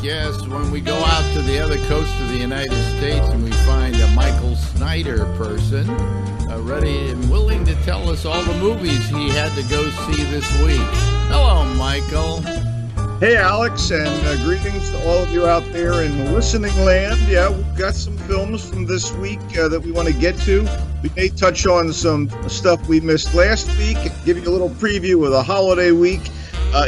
Yes, when we go out to the other coast of the United States and we find a Michael Snyder person ready and willing to tell us all the movies he had to go see this week. Hello, Michael. Hey, Alex, and greetings to all of you out there in listening land. Yeah, we've got some films from this week that we want to get to. We may touch on some stuff we missed last week, give you a little preview of the holiday week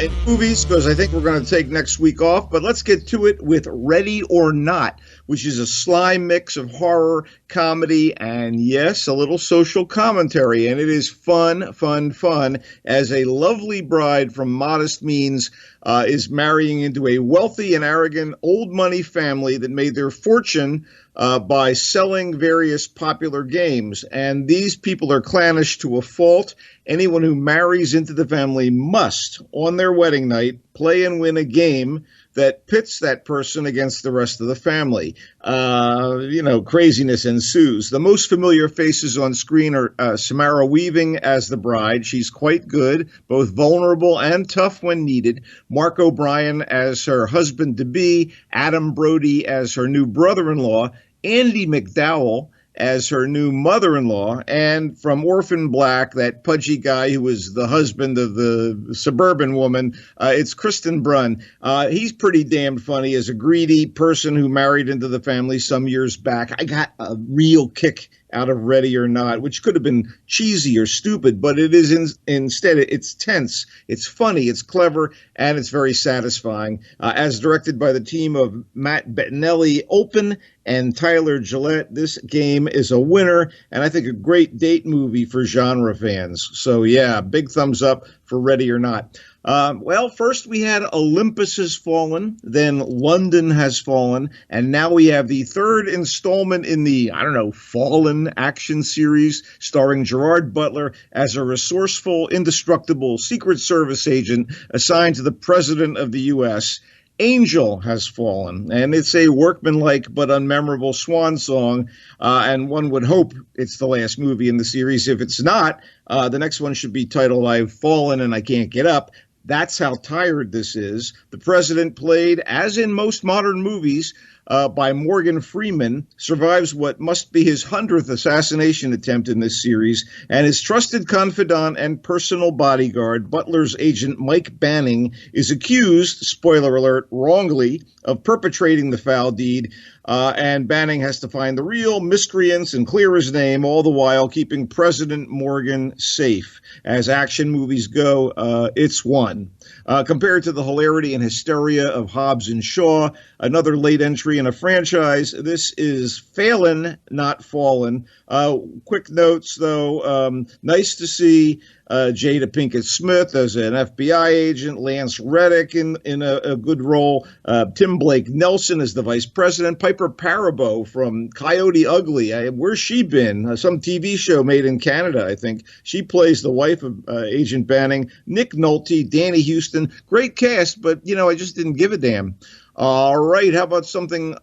in movies, because I think we're going to take next week off. But let's get to it with Ready or Not, which is a sly mix of horror, comedy, and yes, a little social commentary. And it is fun as a lovely bride from modest means is marrying into a wealthy and arrogant old money family that made their fortune by selling various popular games. And these people are clannish to a fault. Anyone who marries into the family must, on their wedding night, play and win a game that pits that person against the rest of the family. Craziness ensues. The most familiar faces on screen are Samara Weaving as the bride. She's quite good, both vulnerable and tough when needed. Mark O'Brien as her husband-to-be. Adam Brody as her new brother-in-law. Andy McDowell as her new mother-in-law, and from Orphan Black, that pudgy guy who was the husband of the suburban woman, it's Kristen Brunn. He's pretty damned funny as a greedy person who married into the family some years back. I got a real kick out of Ready or Not, which could have been cheesy or stupid, but it is instead, it's tense, it's funny, it's clever, and it's very satisfying. As directed by the team of Matt Bettinelli Open and Tyler Gillette, this game is a winner, and I think a great date movie for genre fans. So yeah, big thumbs up for Ready or Not. First we had Olympus Has Fallen, then London Has Fallen, and now we have the third installment in the, Fallen action series starring Gerard Butler as a resourceful, indestructible Secret Service agent assigned to the President of the U.S. Angel Has Fallen, and it's a workmanlike but unmemorable swan song, and one would hope it's the last movie in the series. If it's not, the next one should be titled I've Fallen and I Can't Get Up. That's how tired this is. The president, played, as in most modern movies, by Morgan Freeman, survives what must be his 100th assassination attempt in this series, and his trusted confidant and personal bodyguard, Butler's agent Mike Banning, is accused, spoiler alert, wrongly, of perpetrating the foul deed, and Banning has to find the real miscreants and clear his name, all the while keeping President Morgan safe. As action movies go, it's one. Compared to the hilarity and hysteria of Hobbs and Shaw, another late entry in a franchise, this is Phelan, not Fallen. Quick notes, though. Nice to see Jada Pinkett Smith as an FBI agent, Lance Reddick in a good role, Tim Blake Nelson as the vice president, Piper Parabo from Coyote Ugly. Where's she been? Some TV show made in Canada, I think. She plays the wife of Agent Banning. Nick Nolte, Danny Houston. Great cast, but, I just didn't give a damn. All right, how about something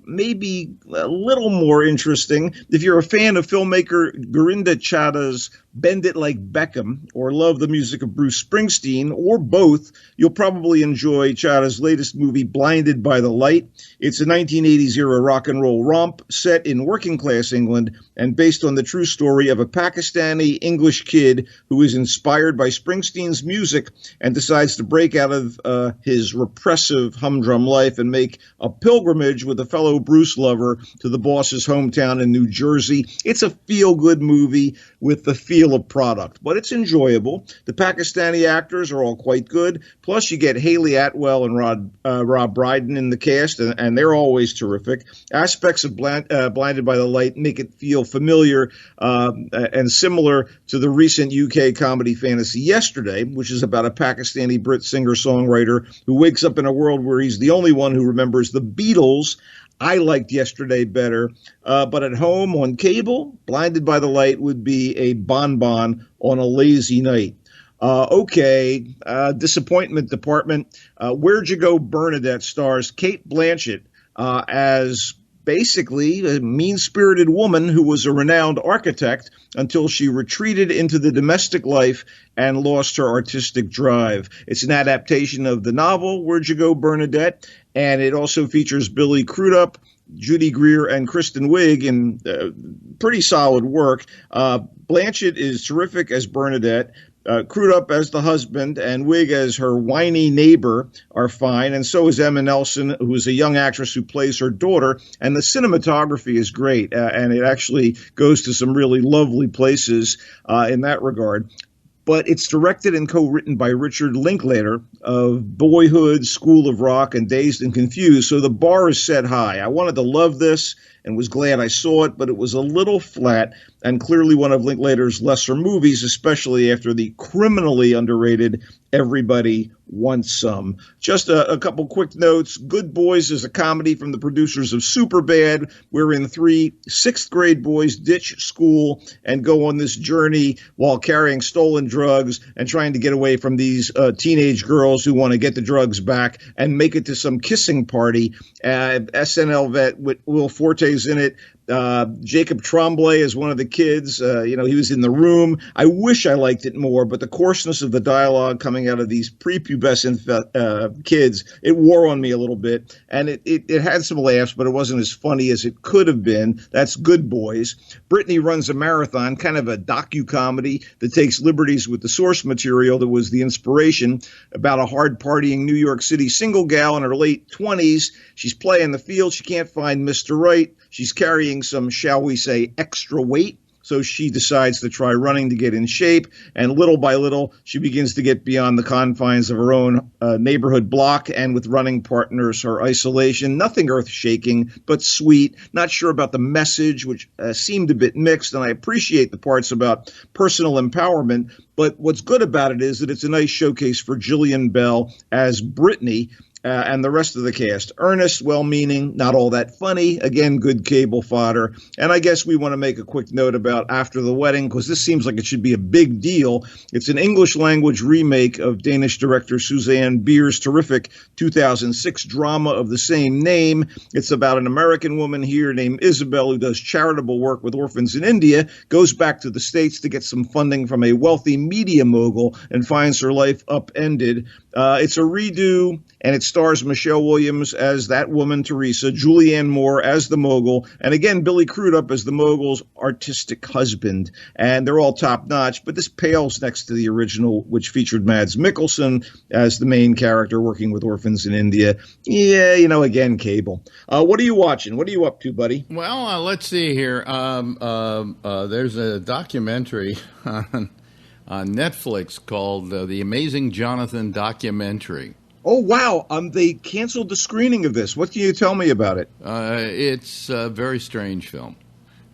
maybe a little more interesting? If you're a fan of filmmaker Gorinda Chadha's Bend It Like Beckham, or love the music of Bruce Springsteen, or both, you'll probably enjoy Chadha's latest movie, Blinded by the Light. It's a 1980s-era rock and roll romp set in working-class England and based on the true story of a Pakistani English kid who is inspired by Springsteen's music and decides to break out of his repressive humdrum life and make a pilgrimage with a fellow Bruce lover to the boss's hometown in New Jersey. It's a feel-good movie with the feel of product, but it's enjoyable. The Pakistani actors are all quite good. Plus, you get Haley Atwell and Rob Brydon in the cast, and they're always terrific. Aspects of Blinded by the Light make it feel familiar and similar to the recent UK comedy fantasy Yesterday, which is about a Pakistani Brit singer-songwriter who wakes up in a world where he's the only one who remembers the Beatles. I liked Yesterday better, but at home on cable, Blinded by the Light would be a bonbon on a lazy night. Disappointment Department. Where'd You Go, Bernadette stars Kate Blanchett as basically a mean-spirited woman who was a renowned architect until she retreated into the domestic life and lost her artistic drive. It's an adaptation of the novel Where'd You Go, Bernadette? And it also features Billy Crudup, Judy Greer, and Kristen Wiig in pretty solid work. Blanchett is terrific as Bernadette. Crudup as the husband and Wiig as her whiny neighbor are fine, and so is Emma Nelson, who is a young actress who plays her daughter, and the cinematography is great, and it actually goes to some really lovely places in that regard. But it's directed and co-written by Richard Linklater of Boyhood, School of Rock, and Dazed and Confused, so the bar is set high. I wanted to love this and was glad I saw it, but it was a little flat and clearly one of Linklater's lesser movies, especially after the criminally underrated Everybody Wants Some. Just a couple quick notes. Good Boys is a comedy from the producers of Superbad, wherein three sixth-grade boys ditch school and go on this journey while carrying stolen drugs and trying to get away from these teenage girls who want to get the drugs back and make it to some kissing party. SNL vet Will Forte's in it. Jacob Tremblay is one of the kids. He was in the room. I wish I liked it more, but the coarseness of the dialogue coming out of these prepubescent kids, it wore on me a little bit. And it had some laughs, but it wasn't as funny as it could have been. That's Good Boys. Brittany Runs a Marathon, kind of a docu-comedy that takes liberties with the source material that was the inspiration, about a hard-partying New York City single gal in her late 20s. She's playing the field. She can't find Mr. Right. She's carrying some, shall we say, extra weight. So she decides to try running to get in shape. And little by little, she begins to get beyond the confines of her own neighborhood block. And with running partners, her isolation, nothing earth-shaking, but sweet. Not sure about the message, which seemed a bit mixed. And I appreciate the parts about personal empowerment. But what's good about it is that it's a nice showcase for Jillian Bell as Brittany. And the rest of the cast. Earnest, well-meaning, not all that funny. Again, good cable fodder. And I guess we want to make a quick note about After the Wedding, because this seems like it should be a big deal. It's an English-language remake of Danish director Suzanne Bier's terrific 2006 drama of the same name. It's about an American woman here named Isabel who does charitable work with orphans in India, goes back to the States to get some funding from a wealthy media mogul, and finds her life upended. It's a redo, and it stars Michelle Williams as that woman, Teresa, Julianne Moore as the mogul, and again, Billy Crudup as the mogul's artistic husband. And they're all top-notch, but this pales next to the original, which featured Mads Mikkelsen as the main character working with orphans in India. Yeah, again, cable. What are you watching? What are you up to, buddy? Well, let's see here. There's a documentary on Netflix called The Amazing Jonathan Documentary. Oh, wow. They canceled the screening of this. What can you tell me about it? It's a very strange film.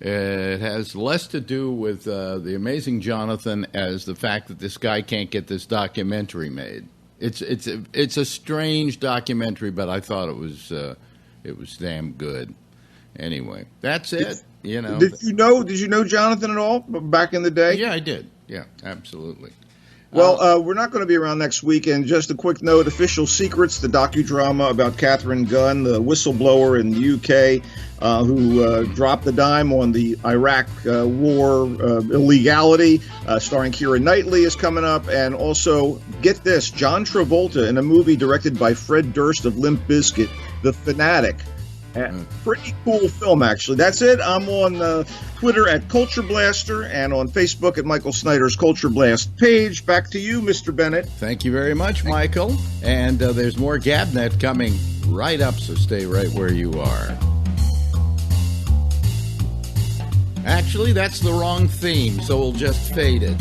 It has less to do with The Amazing Jonathan as the fact that this guy can't get this documentary made. It's a strange documentary, but I thought it was damn good. Anyway, that's it. Did you know Jonathan at all back in the day? Yeah, I did. Yeah, absolutely. Well, we're not going to be around next week. And just a quick note, Official Secrets, the docudrama about Catherine Gunn, the whistleblower in the UK who dropped the dime on the Iraq war illegality, starring Keira Knightley, is coming up. And also, get this, John Travolta in a movie directed by Fred Durst of Limp Bizkit, The Fanatic. Pretty cool film, actually. That's it. I'm on Twitter at Culture Blaster and on Facebook at Michael Snyder's Culture Blast page. Back to you, Mr. Bennett. Thank you very much, Michael. And there's more GABNet coming right up, so stay right where you are. Actually, that's the wrong theme, so we'll just fade it.